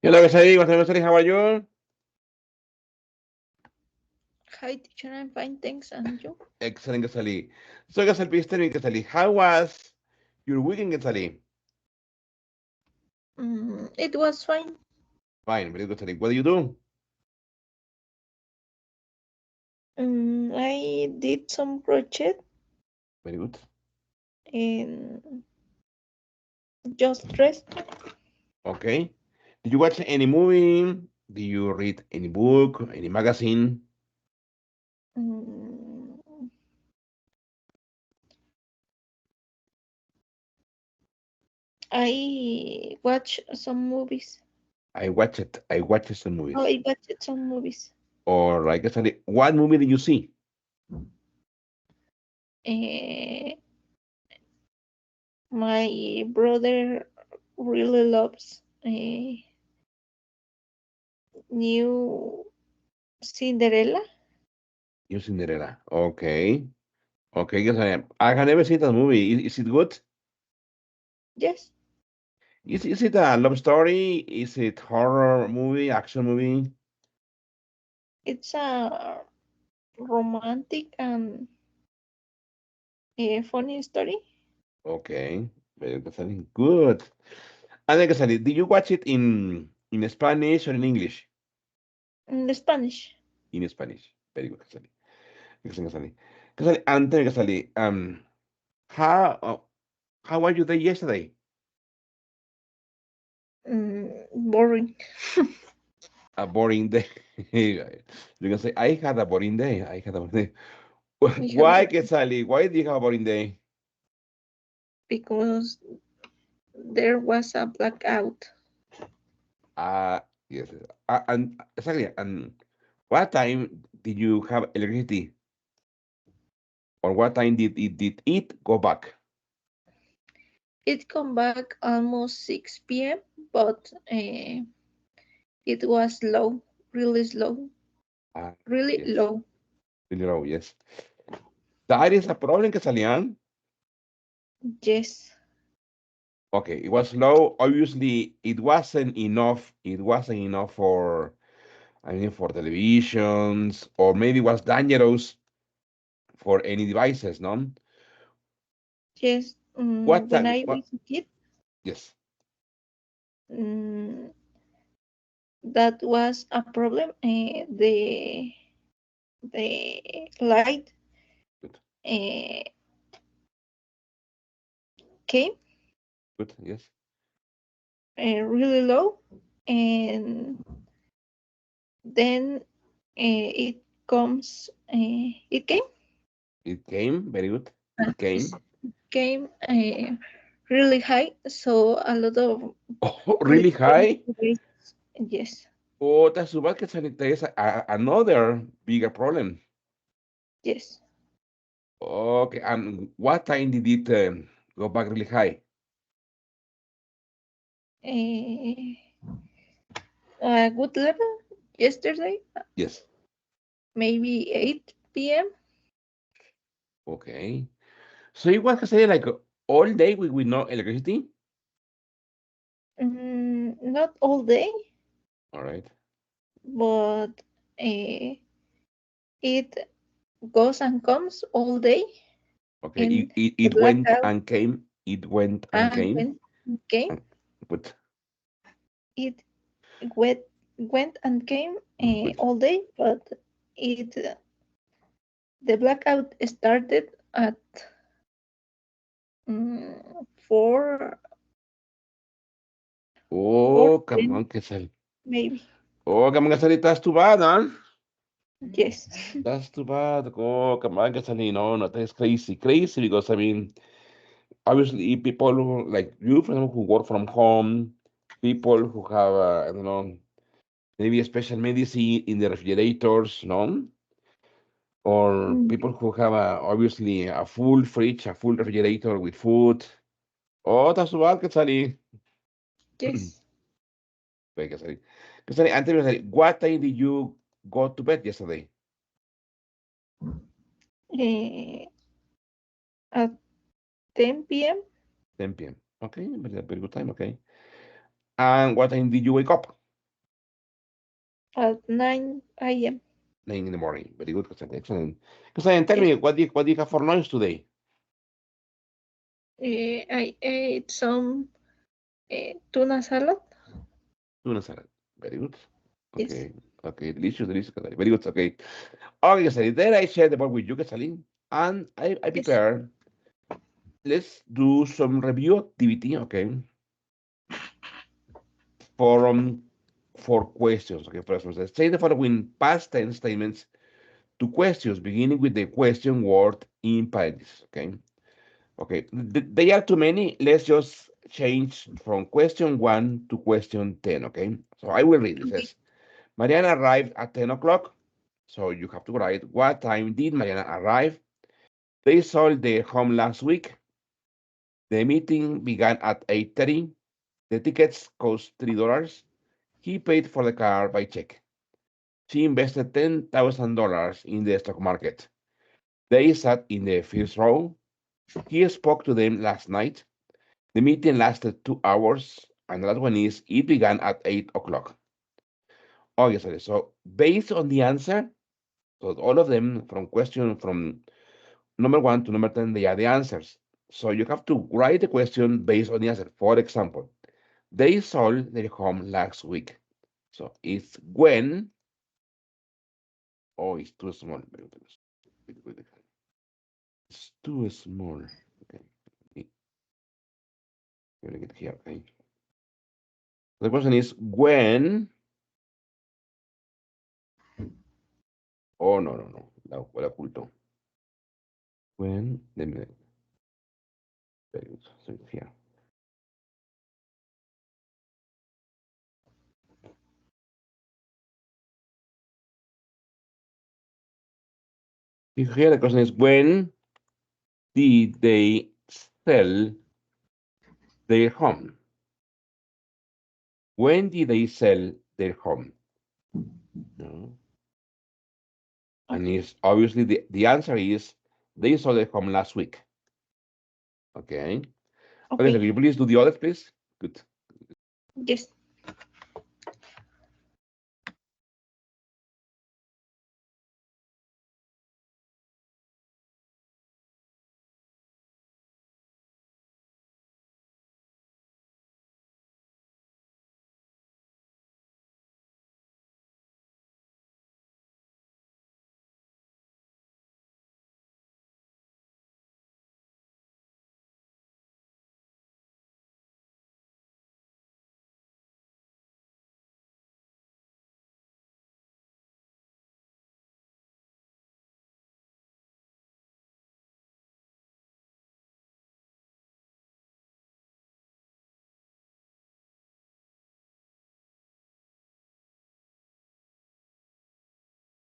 Hello, Gazali. What's up, Gazali? How are you? Hi, teacher. I'm fine, thanks. And you? Excellent, Gazali. So, Gazali, please tell me, Gazali, how was your weekend, Gazali? It was fine. Fine, very good, Gazali. What do you do? I did some project Very good. and just rest. Okay. Did you watch any movie? Did you read any book, any magazine? Mm, I watched some movies. I watched it. I watched some Oh, movies. I watched some movies. Or, like, Gazali, what movie did you see? Uh, my brother really loves new Cinderella. You Cinderella. Okay. Okay, Gazali. I have never seen that movie. Is it good? Yes, Is it a love story? Is it horror movie, action movie? it's a romantic and a funny story Okay, very good. Gazali. Good. And then, Gazali, did you watch it in Spanish or in English? in the Spanish. In Spanish. Very good, Gazali. Excellent, Gazali. Gazali, and then, Gazali, how how was your day yesterday? Boring. A boring day. You can say, I had a boring day. I had a boring day. We have Why, the Gazali? Why did you have a boring day? because there was a blackout. Yes. And exactly. And what time did you have electricity? Or what time did it go back? It come back almost 6 p.m., but it was low, really slow, Ah, really yes. low. Really low, yes. That is a problem, Kesalian. Yes, Okay, it was low. Obviously, it wasn't enough. It wasn't enough for, I mean, for televisions, or maybe it was dangerous for any devices, no? yes. What When time? I What? was a kid, Yes. mm, that was a problem. The light Good. uh, came Good. Yes. really low, and then it comes. It came. It came. Very good. And It came. it came really high, so a lot of Oh, really high? electronic. Yes, Oh, that's too bad, Kesalian. There is another bigger problem. yes. Okay, and what time did it go back really high? Uh, a good level yesterday, Yes. maybe 8 p.m. Okay. So it was say like all day with no electricity? Not all day, All right. but uh, it goes and comes all day, Okay. and the It went blackout and came. It went and came. went came. And Good. It went and came Good. all day, but it the blackout started at 4 Oh, come 10 on, Quetzal. maybe. Oh, come on, Quetzal. That's too bad, huh? Yes. That's too bad. Oh, come on, Quetzal. No, no, that's crazy. Crazy because, I mean, obviously people like you, for example, who work from home, people who have, I don't know, maybe a special medicine in the refrigerators, no? Or Mm, people who have obviously a full fridge, a full refrigerator with food. Oh, that's bad, Quetzali. yes. Wait, Quetzali. Quetzali, antes, Quetzali, what time did you go to bed yesterday? Eh, at 10 p.m. 10 p.m. Okay, very good time, okay. And what time did you wake up? at 9 a.m. 9 in the morning. Very good, Cassandra. Excellent. Cassandra, tell me, Yes. what do you have for lunch today? I ate some tuna salad. Tuna salad. Very good. Yes. Okay. Okay. Delicious, delicious, Cassandra. Very good. Okay. Okay, Cassandra. Then I share the board with you, Cassandra. And I Yes. prepare. Let's do some review activity, okay, for um, for questions. Okay, for instance, let's say the following past tense statements to questions, beginning with the question word in parentheses. Okay. Okay. They are too many. Let's just change from question 1 to question 10. Okay. So I will read. It Okay. says, Mariana arrived at 10 o'clock. So you have to write what time did Mariana arrive? They sold their home last week. The meeting began at 8:30. The tickets cost $3. He paid for the car by check. She invested $10,000 in the stock market. They sat in the first row. He spoke to them last night. The meeting lasted 2 hours, and the last one is it began at 8 o'clock. Okay, sorry. So based on the answer, so all of them from number 1 to number 10, they are the answers. So you have to write the question based on the answer. For example, they sold their home last week. So it's when, oh, it's too small. It's too small. Okay, let me get here. Okay. The question is when, oh, no, no, no, la oculto. When, let me, very good. So it's here. Here the question is when did they sell their home? When did they sell their home? No. And Okay. is obviously the answer is they sold their home last week. Okay. Okay, so Okay. can you please do the others, please? Good. Yes.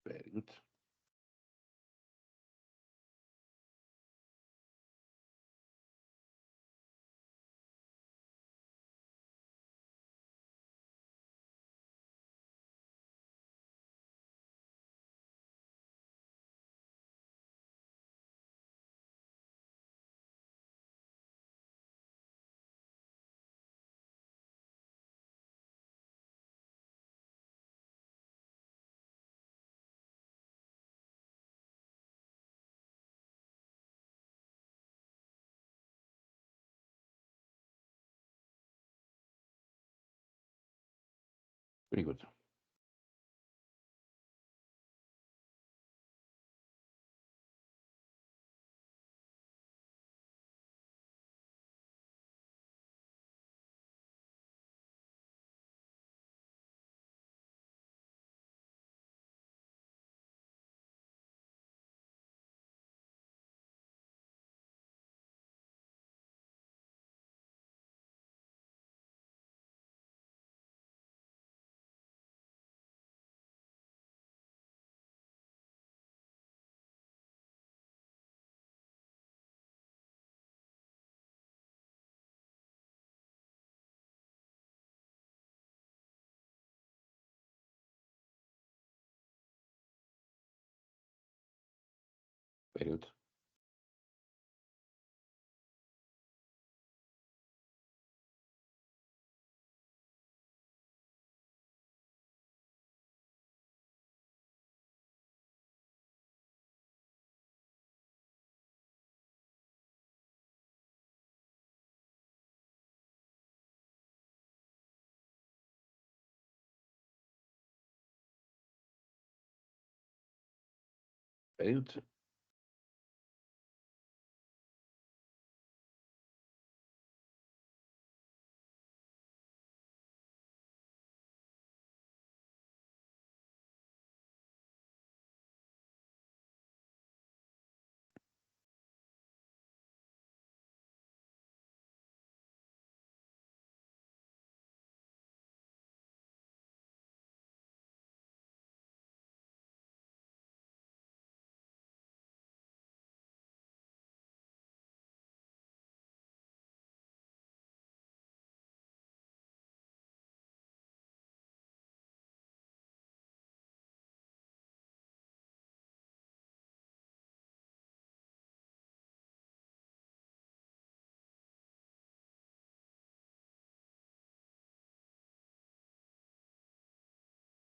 Very good. Very good. Very good. Very good.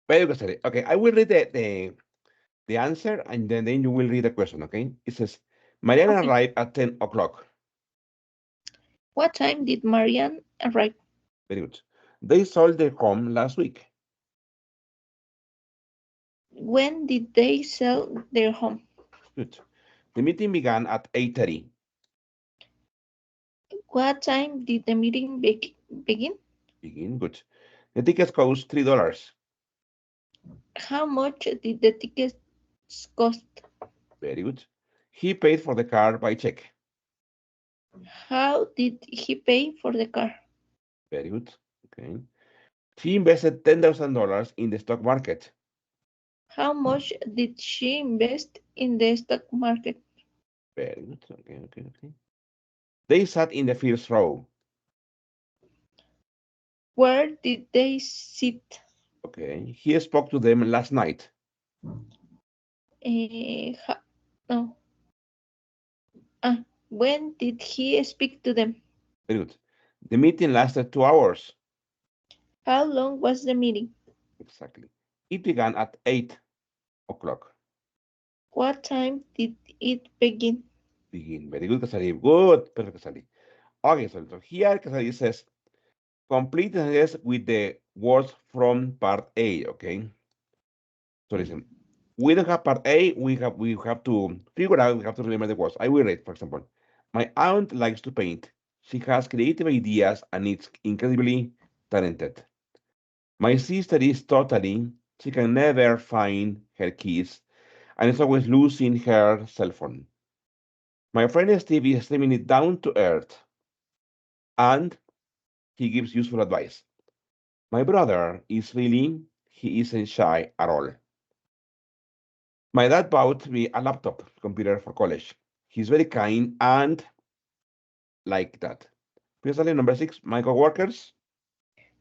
Very good, Sally. Okay, I will read the answer and then you will read the question, okay? It says, Mariana Okay. arrived at 10 o'clock. What time did Marianne arrive? Very good. They sold their home last week. When did they sell their home? Good. The meeting began at 8:30. What time did the meeting begin? Begin. Good. The tickets cost $3. How much did the tickets cost? Very good. He paid for the car by check. How did he pay for the car? Very good. Okay. She invested $10,000 in the stock market. How much did she invest in the stock market? Very good. Okay, okay, okay. They sat in the first row. Where did they sit? Okay. He spoke to them last night. No. When did he speak to them? Very good. The meeting lasted 2 hours. How long was the meeting? Exactly. It began at 8 o'clock. What time did it begin? Begin. Very good, Casari. Good. Perfect, Casari. Okay, so here Casari says, complete the sentence with the words from part A, okay? So listen, we don't have part A, we have to figure out, we have to remember the words. I will read, for example. My aunt likes to paint. She has creative ideas and is incredibly talented. My sister is totally, she can never find her keys and is always losing her cell phone. My friend Steve is extremely it down to earth and he gives useful advice. My brother is really, he isn't shy at all. My dad bought me a laptop computer for college. He's very kind and like that. Finally, number six, my coworkers.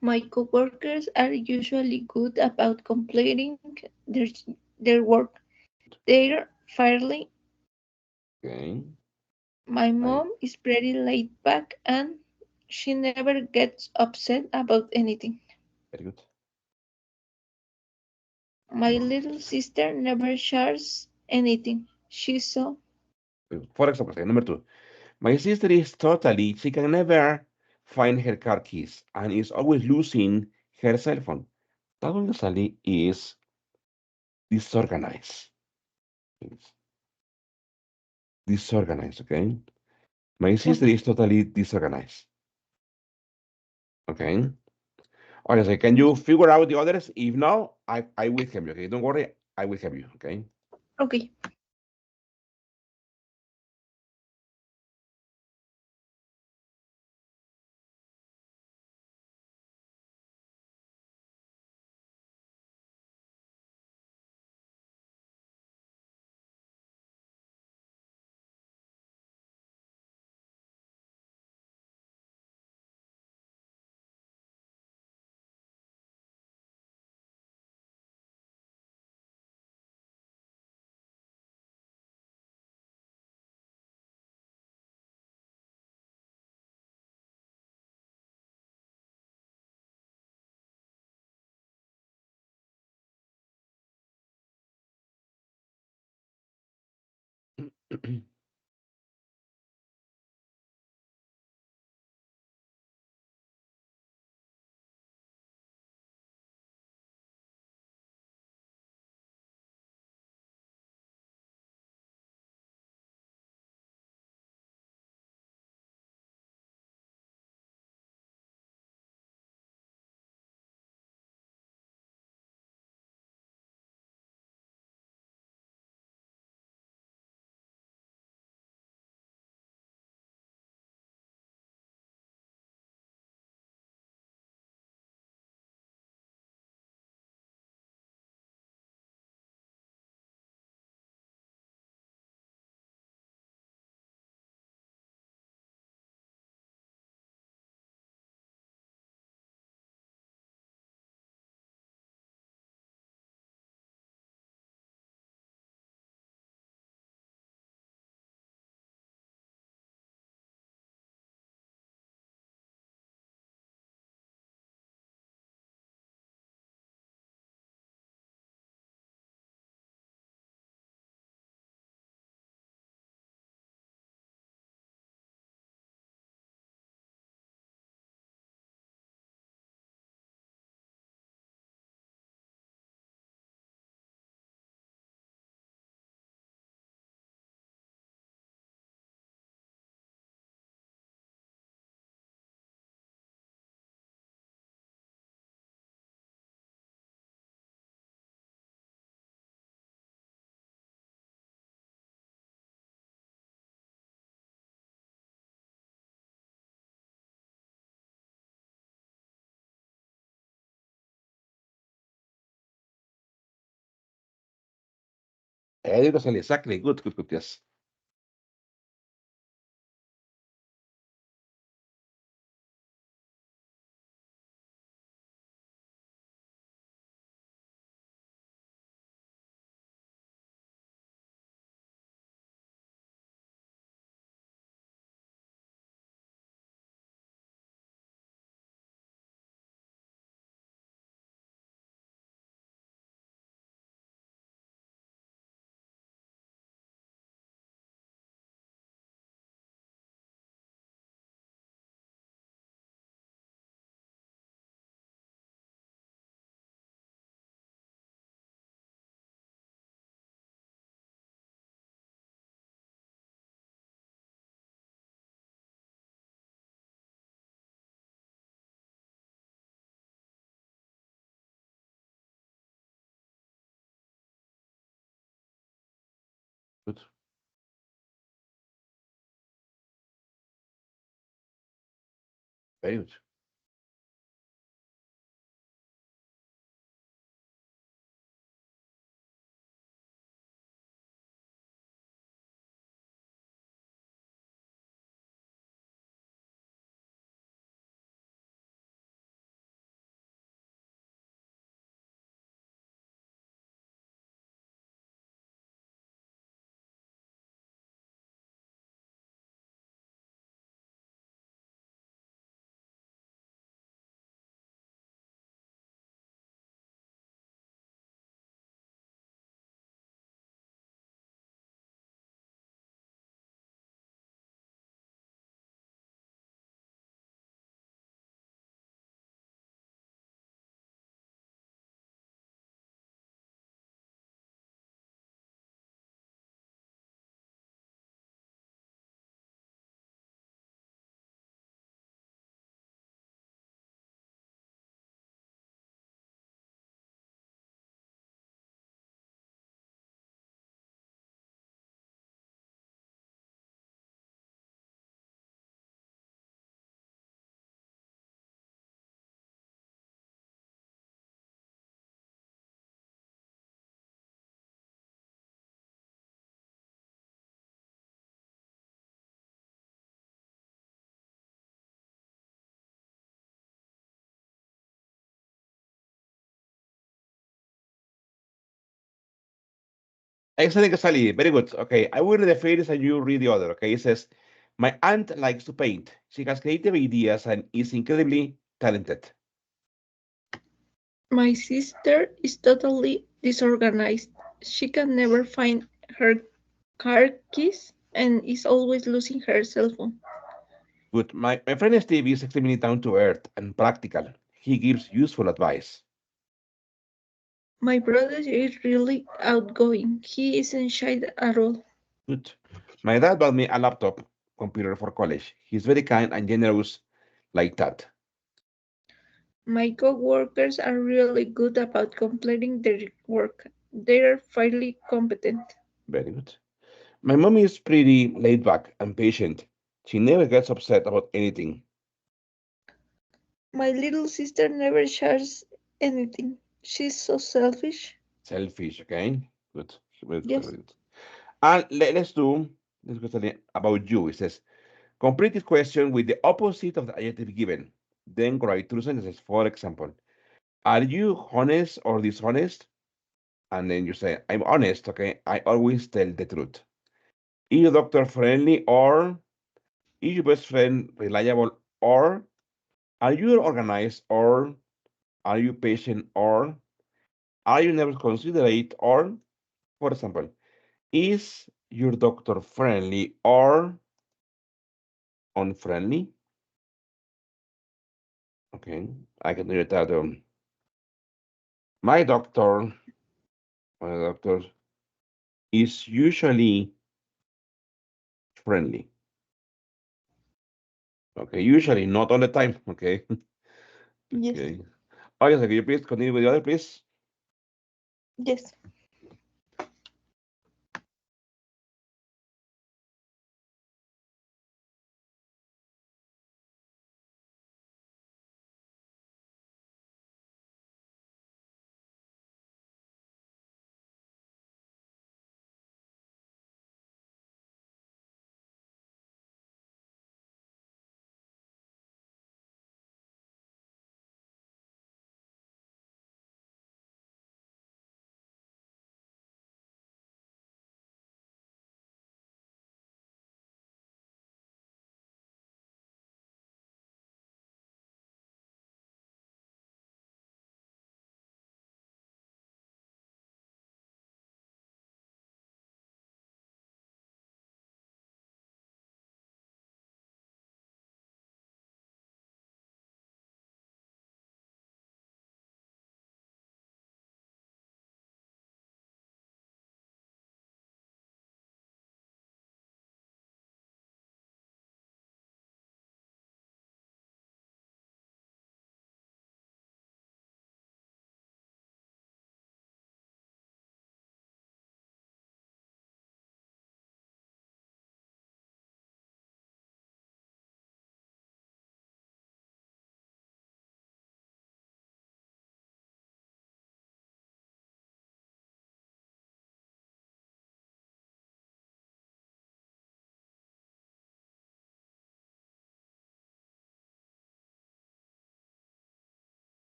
My coworkers are usually good about completing their work. They're fairly. Okay, My I, mom is pretty laid back and she never gets upset about anything. very good. My little sister never shares anything. She's so. For example, okay, number two, my sister is totally, she can never find her car keys and is always losing her cell phone. That one Sally is disorganized. It's disorganized, okay? My sister Okay. is totally disorganized. Okay. Okay, so can you figure out the others? If no, I will help you. Okay, don't worry, I will help you. Okay. Okay. Rosalie, exactly. Good, good, good. Yes. Good. Very good. Excellent, Rosalie. Very good. Okay, I will read the phrase and you read the other. Okay, it says, my aunt likes to paint. She has creative ideas and is incredibly talented. My sister is totally disorganized. She can never find her car keys and is always losing her cell phone. Good. My friend Steve is extremely down to earth and practical. He gives useful advice. My brother is really outgoing. He isn't shy at all. Good. My dad bought me a laptop computer for college. He's very kind and generous like that. My co-workers are really good about completing their work. They are fairly competent. Very good. My mom is pretty laid back and patient. She never gets upset about anything. My little sister never shares anything. She's so selfish. Selfish, okay? Good. Very good. Yes. Very good. And let's go something about you. It says, complete this question with the opposite of the adjective given. Then write two sentences. For example, are you honest or dishonest? And then you say, I'm honest, okay? I always tell the truth. Is your doctor friendly or is your best friend reliable or are you organized or are you patient or are you never considerate or, for example, is your doctor friendly or unfriendly? Okay, I can do that. My doctor, my doctor is usually friendly. Okay, usually, not all the time. Okay, Yes. okay. Oh, yes, can you please continue with the other, please? Yes.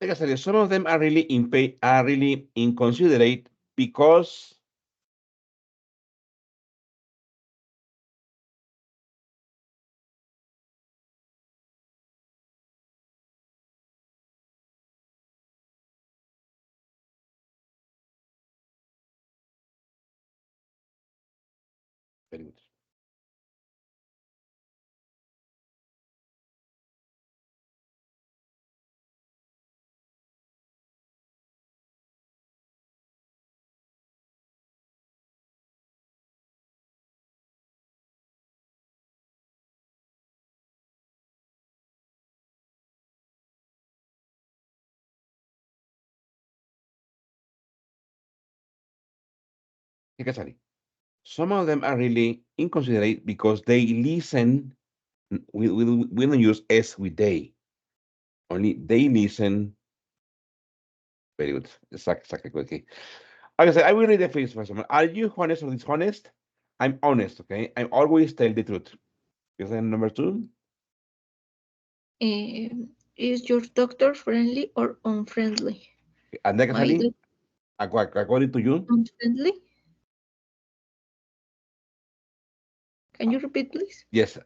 Like I said, some of them are really inconsiderate because very good. Like I said, some of them are really inconsiderate because they listen. We don't use s with they. Only they listen. Very good. Exactly. Okay. Like I said, I will read the phrase for someone. Are you honest or dishonest? I'm honest. Okay. I'm always tell the truth. Is that number two? Is your doctor friendly or unfriendly? And like I My said, doctor according to you, unfriendly? Can you repeat, please? yes.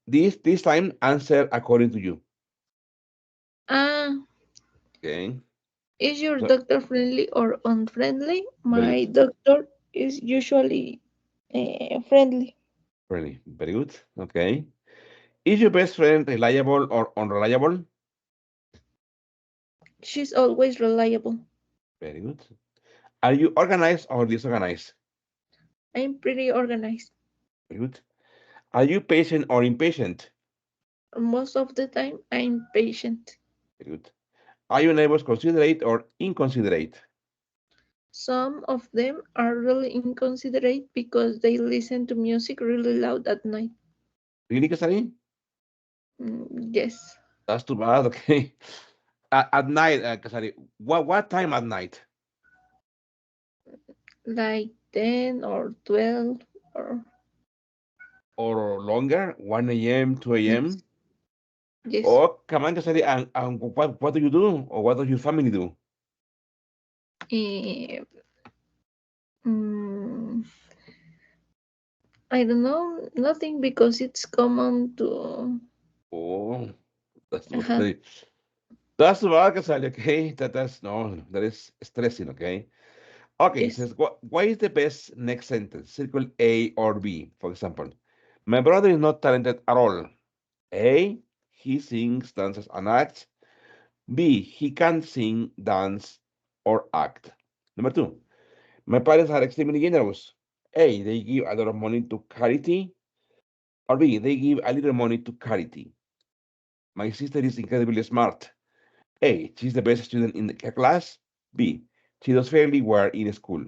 This time answer according to you. Ah, Okay. is your So doctor friendly or unfriendly? very My good. doctor is usually friendly. Really very good. Okay. Is your best friend reliable or unreliable? She's always reliable. Very good. Are you organized or disorganized? I'm pretty organized. Very good. Are you patient or impatient? Most of the time, I'm patient. Very good. Are your neighbors considerate or inconsiderate? Some of them are really inconsiderate because they listen to music really loud at night. Really, Kasari? Yes, That's too bad. Okay. At night, Kasari. What time at night? like 10 or 12 or Or longer? 1 a.m., 2 yes, a.m.? yes. Oh, come on, Kasari. And what do you do? Or what does your family do? Eh, mm, I don't know, nothing because it's common to. Oh, that's not Uh-huh, very. That's too bad, Kasari. Okay. That's no, that is stressing. Okay. Okay, it yes. says, why is the best next sentence? Circle A or B, for example. My brother is not talented at all. A, he sings, dances, and acts. B, he can sing, dance, or act. Number two, my parents are extremely generous. A, they give a lot of money to charity. Or B, they give a little money to charity. My sister is incredibly smart. A, she's the best student in the class. B, she does fairly well in school.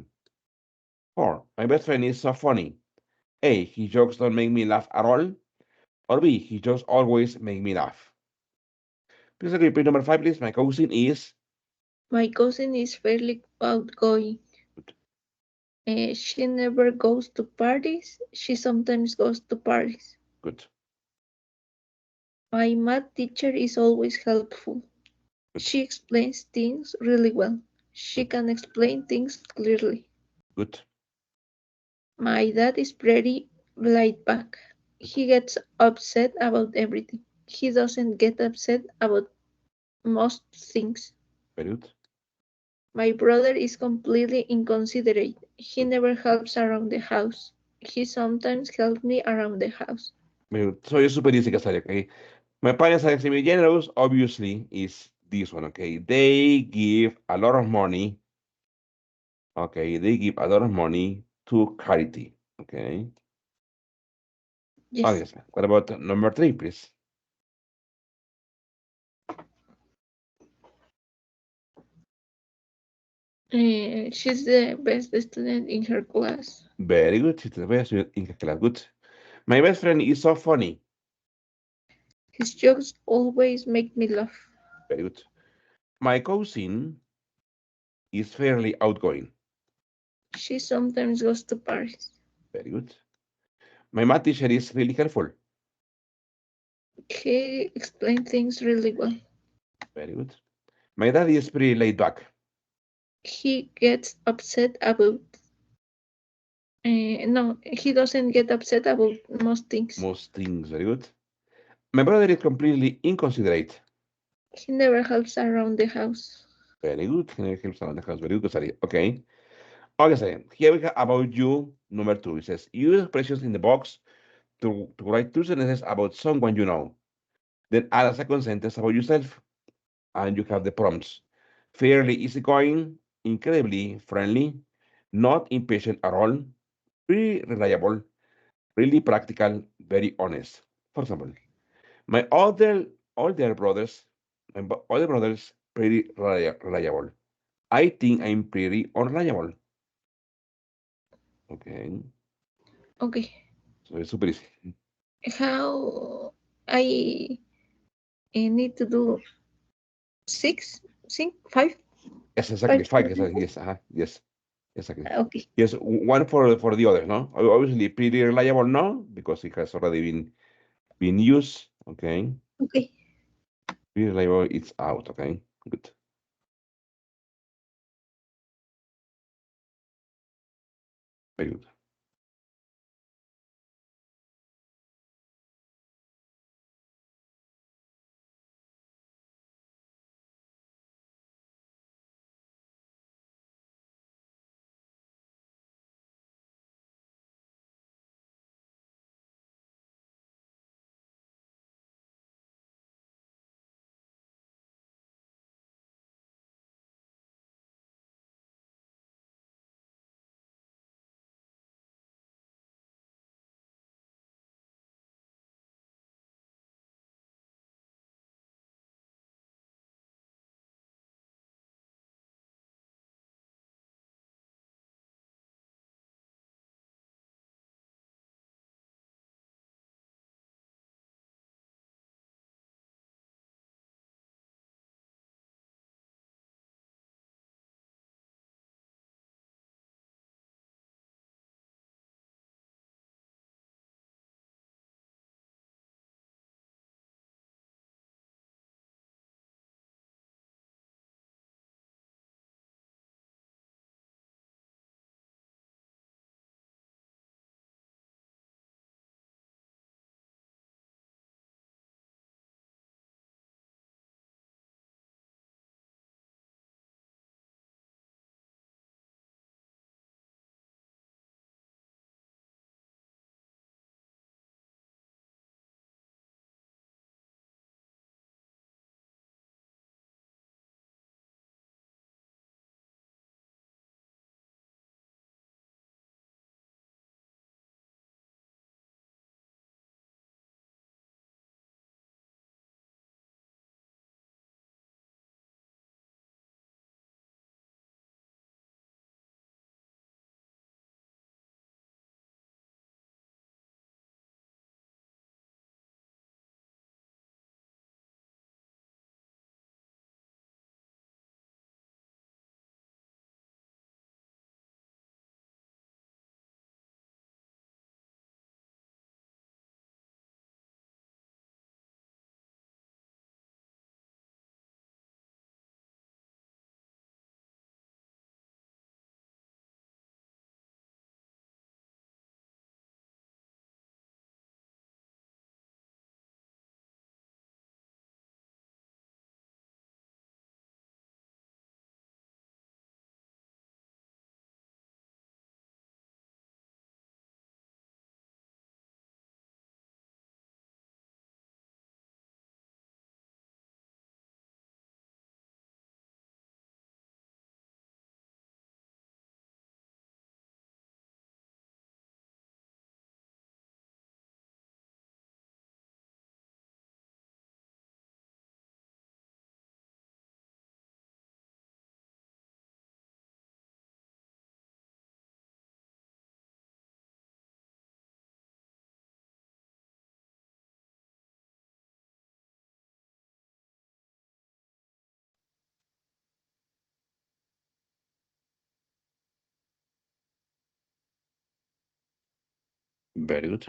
4, my best friend is so funny. A, his jokes don't make me laugh at all. Or B, his jokes always make me laugh. Please repeat number 5, please. My cousin is My cousin is fairly outgoing. good. She never goes to parties. She sometimes goes to parties. Good. My math teacher is always helpful. Good. She explains things really well. She Good. can explain things clearly. Good. My dad is pretty laid back. Good. He gets upset about everything. He doesn't get upset about most things. Very good. My brother is completely inconsiderate. He Good. never helps around the house. He sometimes helps me around the house. Very good. So you're super easy, Casaria, okay? My parents are extremely generous, obviously, is this one, okay? They give a lot of money, okay? They give a lot of money to charity, okay? Yes. Okay, sir. What about number 3, please? She's the best student in her class. Very good. She's the best in her class. Good. My best friend is so funny. His jokes always make me laugh. Very good. My cousin is fairly outgoing. She sometimes goes to Paris. Very good. My math teacher is really helpful. He explains things really well. Very good. My daddy is pretty laid back. He gets upset about. No, he doesn't get upset about most things. Most things very good. My brother is completely inconsiderate. He never helps around the house. Very good. He helps around the house. Very good, Sari. Okay. Okay, Sari. Here we have about you, number two. It says, use expressions in the box to write two sentences about someone you know. Then add a second sentence about yourself, and you have the prompts. Fairly easygoing, incredibly friendly, not impatient at all, pretty reliable, really practical, very honest. For example, my older brothers, older brothers, pretty reliable. I think I'm pretty unreliable. Okay, Okay. so it's super easy. How I need to do six, six, five, Yes, exactly. five Five. sentences? Yes, yes, exactly. Okay. Yes, one for the others, no? Obviously, pretty reliable, no, because it has already been used. Okay, Okay. pretty reliable, it's out. Okay, good, very good. Very good.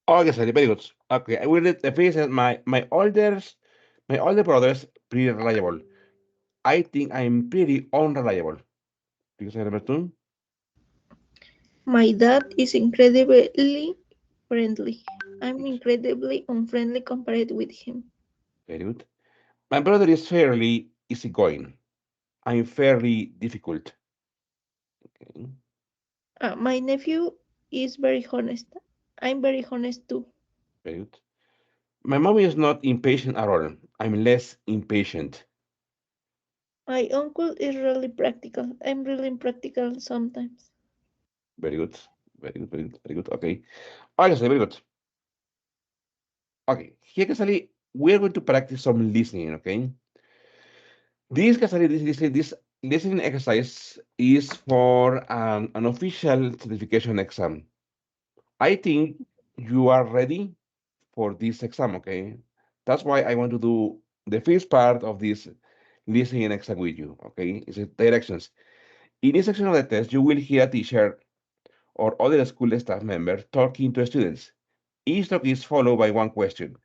Okay, sorry, very good. Okay, I will read the first. My older brother's pretty reliable. I think I'm pretty unreliable. Because I remember too. My dad is incredibly friendly. I'm incredibly unfriendly compared with him. Very good. My brother is fairly easygoing. I'm fairly difficult. Okay, My nephew is very honest. I'm very honest too. very good. My mom is not impatient at all. I'm less impatient. My uncle is really practical. I'm really impractical sometimes. Very good. Very good, very good, very good. Okay. Okay, so very good. Okay, here Casali, we're going to practice some listening, okay? This Casali, this listening exercise is for an official certification exam. I think you are ready for this exam, okay? That's why I want to do the first part of this listening exam with you, okay? It's directions. In this section of the test, you will hear a teacher or other school staff member talking to students. Each talk is followed by one question.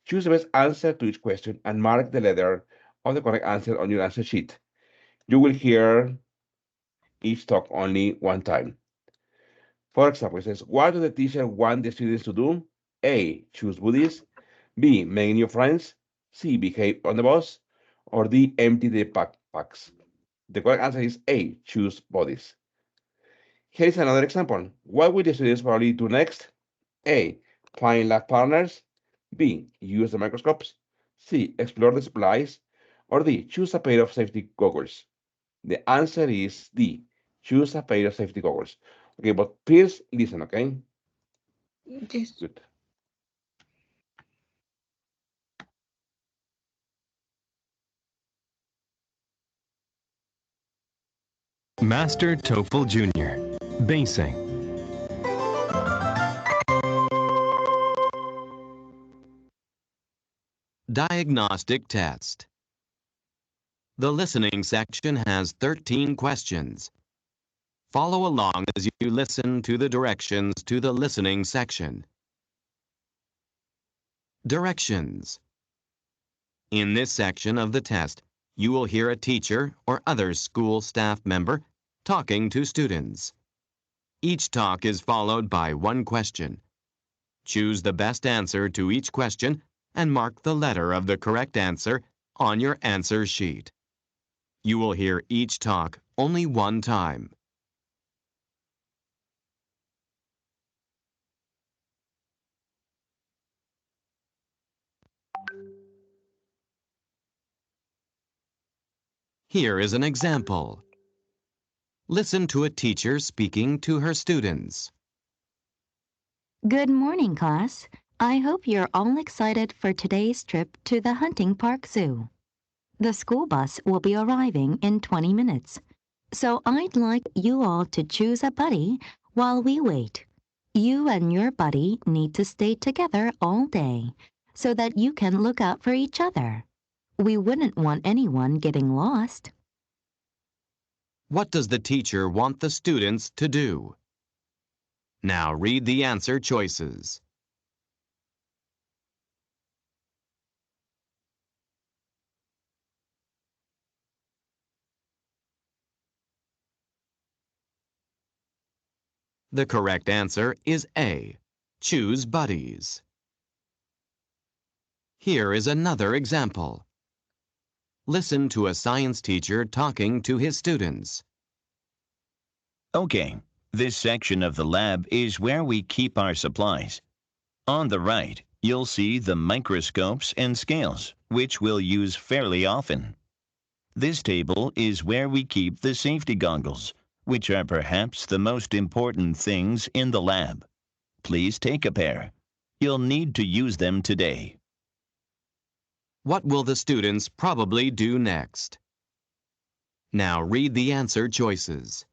Choose the best answer to each question and mark the letter of the correct answer on your answer sheet. You will hear each talk only one time. For example, it says, what does the teacher want the students to do? A. Choose buddies. B. Make new friends. C. Behave on the bus. Or D. Empty the backpacks. The correct answer is A. Choose buddies. Here is another example. What will the students probably do next? A. Find lab partners. B. Use the microscopes. C. Explore the supplies. Or D. Choose a pair of safety goggles. The answer is D. Choose a pair of safety goggles. Okay, but please listen, okay? Yes. Good. Master TOEFL Junior. Basing. Diagnostic test. The listening section has 13 questions. Follow along as you listen to the directions to the listening section. Directions. In this section of the test, you will hear a teacher or other school staff member talking to students. Each talk is followed by one question. Choose the best answer to each question and mark the letter of the correct answer on your answer sheet. You will hear each talk only one time. Here is an example. Listen to a teacher speaking to her students. Good morning, class. I hope you're all excited for today's trip to the Hunting Park Zoo. The school bus will be arriving in 20 minutes, so I'd like you all to choose a buddy while we wait. You and your buddy need to stay together all day so that you can look out for each other. We wouldn't want anyone getting lost. What does the teacher want the students to do? Now read the answer choices. The correct answer is A. Choose buddies. Here is another example. Listen to a science teacher talking to his students. Okay, this section of the lab is where we keep our supplies. On the right, You'll see the microscopes and scales, which we'll use fairly often. This table is where we keep the safety goggles, which are perhaps the most important things in the lab. Please take a pair. You'll need to use them today. What will the students probably do next? Now read the answer choices.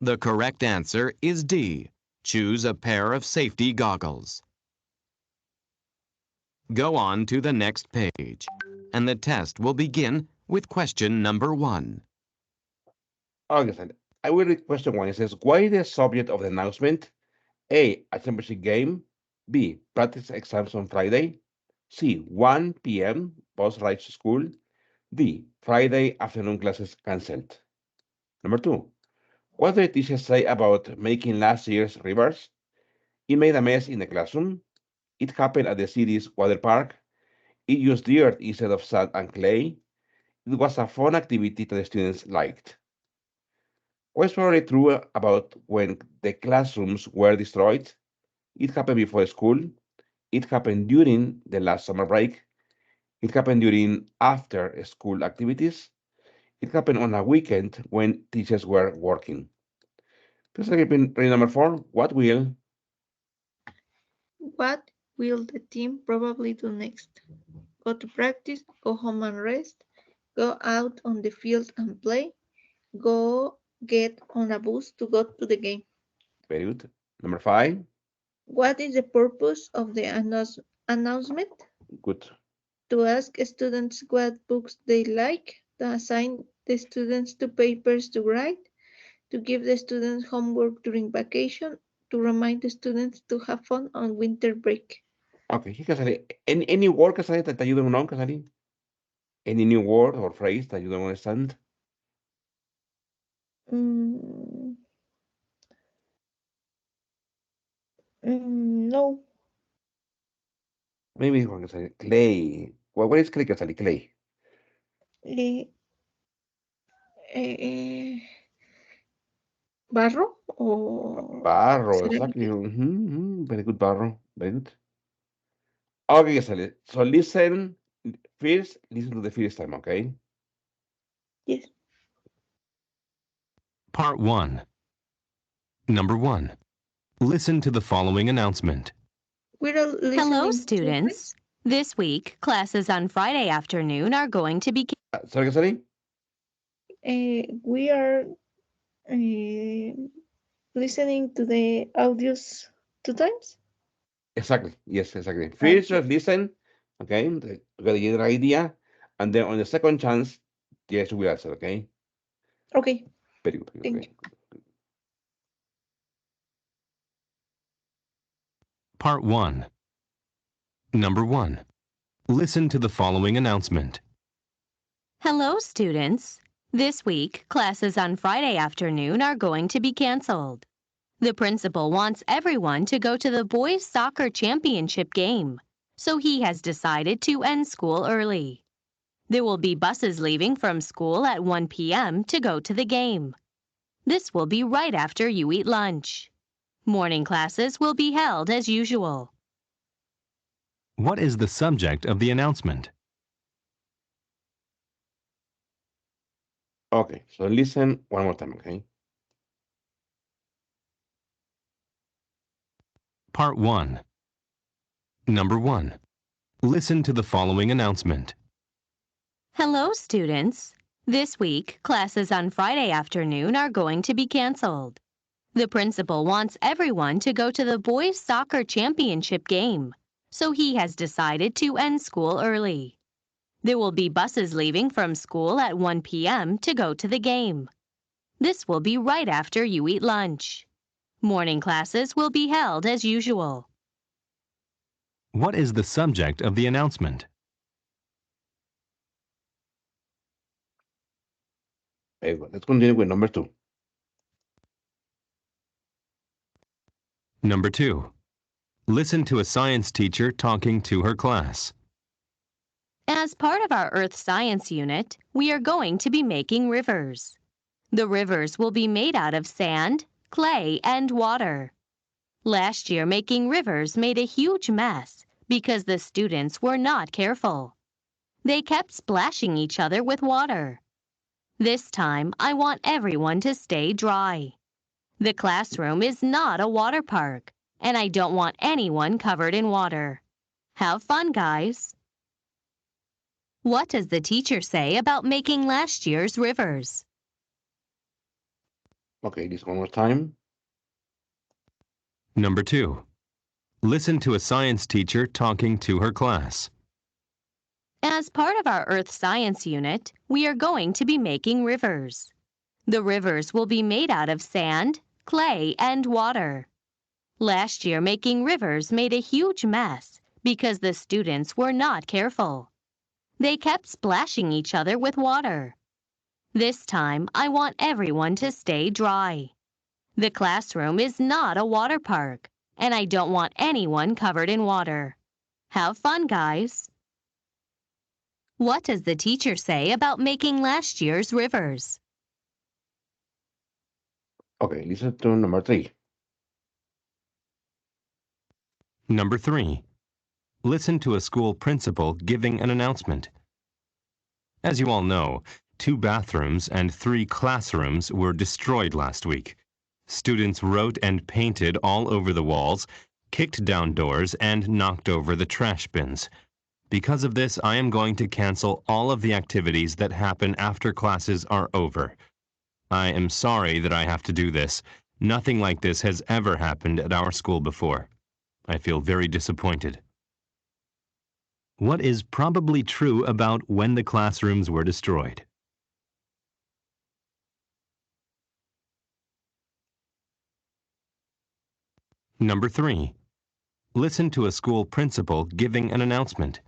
The correct answer is D. Choose a pair of safety goggles. Go on to the next page, and the test will begin with question number 1. Okay, so I will read question 1. It says, what is the subject of the announcement? A, a championship game. B, practice exams on Friday. C, 1 p.m. bus ride to school. D, Friday afternoon classes cancelled. Number 2, what did the teacher say about making last year's rivers? It made a mess in the classroom. It happened at the city's water park. It used dirt instead of sand and clay. It was a fun activity that the students liked. What's probably true about when the classrooms were destroyed? It happened before school. It happened during the last summer break. It happened during after school activities. It happened on a weekend when teachers were working. Please repeat number 4. What will? What will the team probably do next? Go to practice, go home and rest, go out on the field and play, go get on a bus to go to the game. Very good. Number 5. What is the purpose of the announcement? Good. To ask students what books they like, to assign the students to papers to write, to give the students homework during vacation, to remind the students to have fun on winter break. Okay, Casali. Any word, Casali, that you don't know, Casali? Any new word or phrase that you don't understand? Mm, no. Maybe one Casali. Clay. What is clay, Casali? Clay. Eh, eh, ¿Barro o Barro, exactly. cerámica? Very good, barro. Very good. Okay, Casali. So listen first, listen to the first time, okay? Yes. Part 1. Number 1. Listen to the following announcement. We're all Hello, listening to students. This week, classes on Friday afternoon are going to be Sorry, Casali? we are listening to the audios 2 times. Exactly. Yes, exactly. First, Okay. just listen, okay? To get a general idea. And then on the second chance, yes, we answer, okay? Okay. Very good. Very Thank good. you. Part 1. Number 1. Listen to the following announcement. Hello, students. This week, classes on Friday afternoon are going to be canceled. The principal wants everyone to go to the boys' soccer championship game, so he has decided to end school early. There will be buses leaving from school at 1 p.m. to go to the game. This will be right after you eat lunch. Morning classes will be held as usual. What is the subject of the announcement? Okay, so listen one more time, okay? Part 1. Number 1. Listen to the following announcement. Hello, students. This week, classes on Friday afternoon are going to be canceled. The principal wants everyone to go to the boys' soccer championship game, so he has decided to end school early. There will be buses leaving from school at 1 p.m. to go to the game. This will be right after you eat lunch. Morning classes will be held as usual. What is the subject of the announcement? Very good. Let's continue with number 2. Number 2. Listen to a science teacher talking to her class. As part of our Earth Science unit, we are going to be making rivers. The rivers will be made out of sand, clay, and water. Last year, making rivers made a huge mess because the students were not careful. They kept splashing each other with water. This time, I want everyone to stay dry. The classroom is not a water park, and I don't want anyone covered in water. Have fun, guys. What does the teacher say about making last year's rivers? Okay, this one more time. Number 2. Listen to a science teacher talking to her class. As part of our Earth Science unit, we are going to be making rivers. The rivers will be made out of sand, clay, and water. Last year, making rivers made a huge mess because the students were not careful. They kept splashing each other with water. This time, I want everyone to stay dry. The classroom is not a water park, and I don't want anyone covered in water. Have fun, guys. What does the teacher say about making last year's rivers? Okay, listen to number 3. Number 3. Listen to a school principal giving an announcement. As you all know, 2 bathrooms and 3 classrooms were destroyed last week. Students wrote and painted all over the walls, kicked down doors, and knocked over the trash bins. Because of this, I am going to cancel all of the activities that happen after classes are over. I am sorry that I have to do this. Nothing like this has ever happened at our school before. I feel very disappointed. What is probably true about when the classrooms were destroyed? Number 3. Listen to a school principal giving an announcement.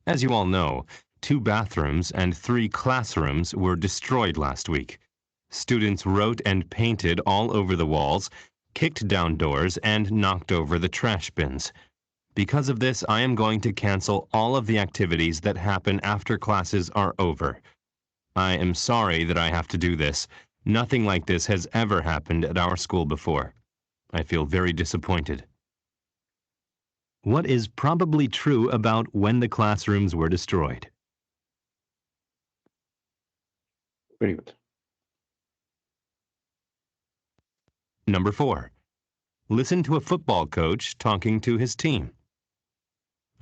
As you all know, 2 bathrooms and 3 classrooms were destroyed last week. Students wrote and painted all over the walls, kicked down doors, and knocked over the trash bins. Because of this, I am going to cancel all of the activities that happen after classes are over. I am sorry that I have to do this. Nothing like this has ever happened at our school before. I feel very disappointed. What is probably true about when the classrooms were destroyed? Very good. Number 4. Listen to a football coach talking to his team.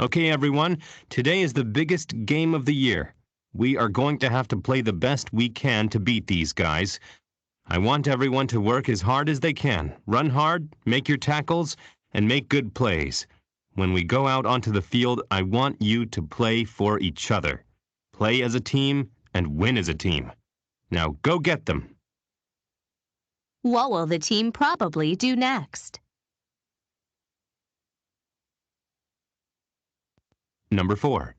Okay, everyone, today is the biggest game of the year. We are going to have to play the best we can to beat these guys. I want everyone to work as hard as they can. Run hard, make your tackles, and make good plays. When we go out onto the field, I want you to play for each other. Play as a team and win as a team. Now go get them. What will the team probably do next? Number 4.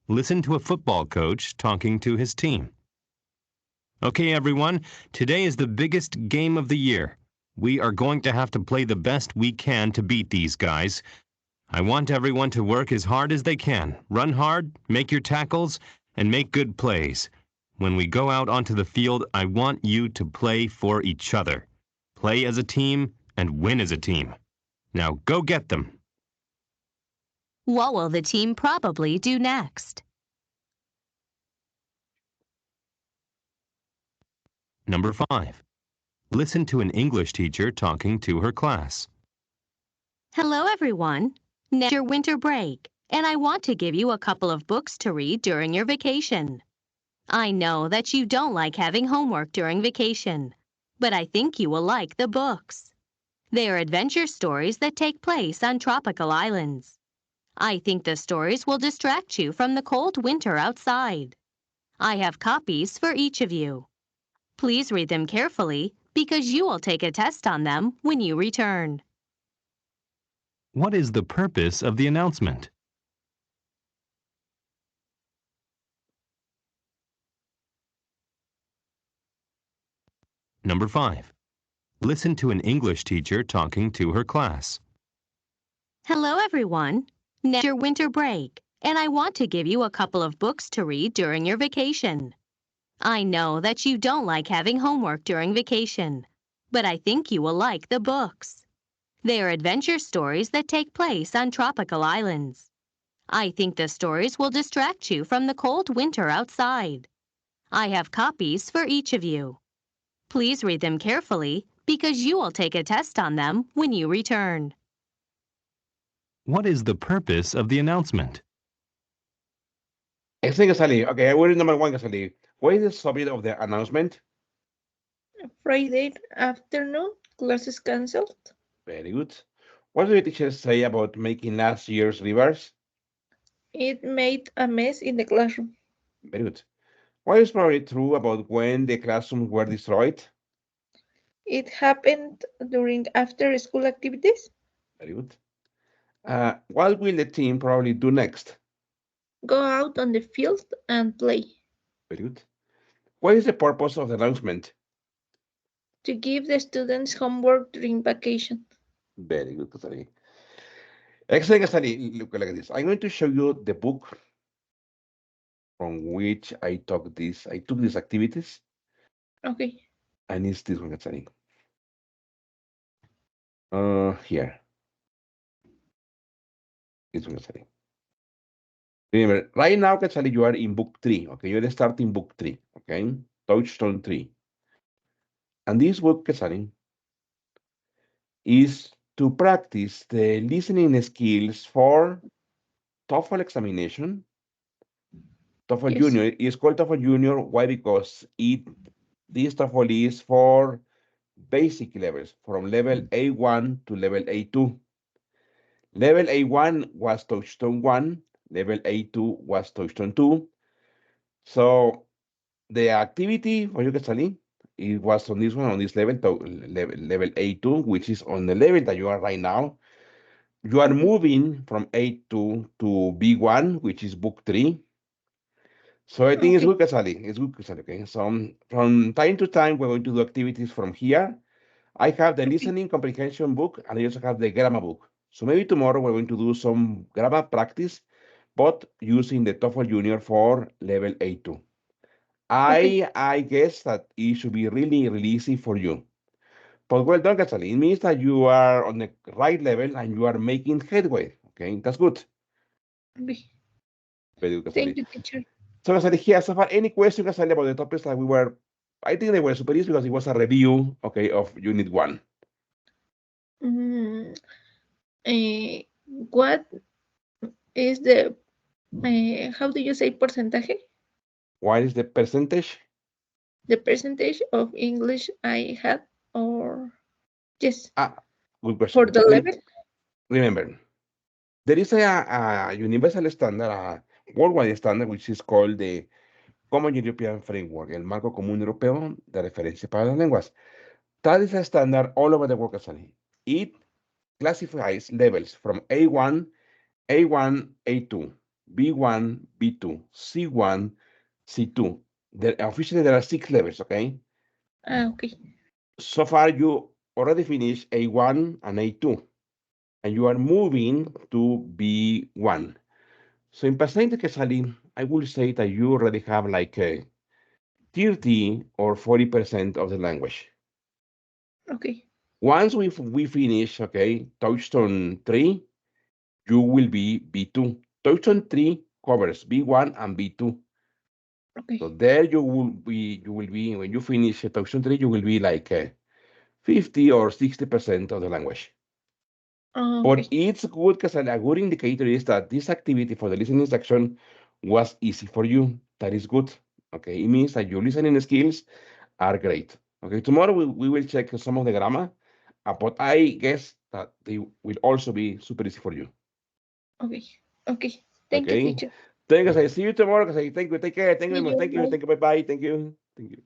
Listen to a football coach talking to his team. Okay, everyone, today is the biggest game of the year. We are going to have to play the best we can to beat these guys. I want everyone to work as hard as they can. Run hard, make your tackles, and make good plays. When we go out onto the field, I want you to play for each other. Play as a team and win as a team. Now go get them. What will the team probably do next? Number 5. Listen to an English teacher talking to her class. Hello, everyone. Next your winter break, and I want to give you a couple of books to read during your vacation. I know that you don't like having homework during vacation, but I think you will like the books. They are adventure stories that take place on tropical islands. I think the stories will distract you from the cold winter outside. I have copies for each of you. Please read them carefully because you will take a test on them when you return. What is the purpose of the announcement? Number 5. Listen to an English teacher talking to her class. Hello, everyone. Next your winter break, and I want to give you a couple of books to read during your vacation. I know that you don't like having homework during vacation, but I think you will like the books. They are adventure stories that take place on tropical islands. I think the stories will distract you from the cold winter outside. I have copies for each of you. Please read them carefully because you will take a test on them when you return. What is the purpose of the announcement? Excellent, Casali. Okay, what is number one, Casali? What is the subject of the announcement? Friday afternoon, classes cancelled. Very good. What do the teachers say about making last year's rivers? It made a mess in the classroom. Very good. What is probably true about when the classrooms were destroyed? It happened during after school activities. Very good. What will the team probably do next? Go out on the field and play. Very good. What is the purpose of the announcement? To give the students homework during vacation. Very good, Kasari. Excellent, Kasari. Look at this. I'm going to show you the book from which I took these activities, Okay. and it's this one, Kasari. Here. This one, Kasari. Remember, right now, Kasari, you are in book 3, okay? You're starting book 3, okay? Touchstone 3. And this book, Kasari, is to practice the listening skills for TOEFL examination. TOEFL Yes. Junior is called TOEFL Junior. Why? Because this TOEFL is for basic levels, from level A1 to level A2. Level A1 was touchstone 1, level A2 was touchstone 2. So the activity for you, Quetzalí, it was on this one, on this level, level A2, which is on the level that you are right now. You are moving from A2 to B1, which is book 3. So I think it's Okay. good, Quetzalí. It's good, Quetzalí, okay? So from time to time, we're going to do activities from here. I have the Okay. listening comprehension book, and I also have the grammar book. So maybe tomorrow we're going to do some grammar practice, but using the TOEFL Junior for level A2. Okay. I guess that it should be really, really easy for you. But well done, Quetzalí. It means that you are on the right level and you are making headway. Okay, that's good. Okay. Very good, Thank Quetzalí. you, teacher. So, Quetzalí, here, so far, any question, Quetzalí, about the topics that we were, I think they were super easy because it was a review, okay, of Unit 1. Mm, what is the, how do you say percentage? What is the percentage? The percentage of English I had, or yes, Good for question. the level? Remember, there is a universal standard, a worldwide standard, which is called the Common European Framework, el Marco Común Europeo de Referencia para las Lenguas. That is a standard all over the world, actually. It classifies levels from A1, A1, A2, B1, B2, C1, C2. Officially, there are 6 levels, okay? Okay. So far, you already finished A1 and A2, and you are moving to B1. So in percentage, Salim, I will say that you already have like a 30 or 40% of the language. Okay. Once we finish, okay, touchstone 3, you will be B2. Touchstone 3 covers B1 and B2. Okay. So there you will be, when you finish touchstone 3, you will be like 50 or 60% of the language. But Okay. it's good because a good indicator is that this activity for the listening section was easy for you. That is good. Okay, it means that your listening skills are great. Okay, tomorrow we will check some of the grammar, but I guess that they will also be super easy for you. Okay. Okay. Thank you, Okay, teacher. thank you. I see you tomorrow. Thank you. Take care. Thank you See very much. you. Thank you. Bye. Thank you. Bye bye. Thank you. Thank you.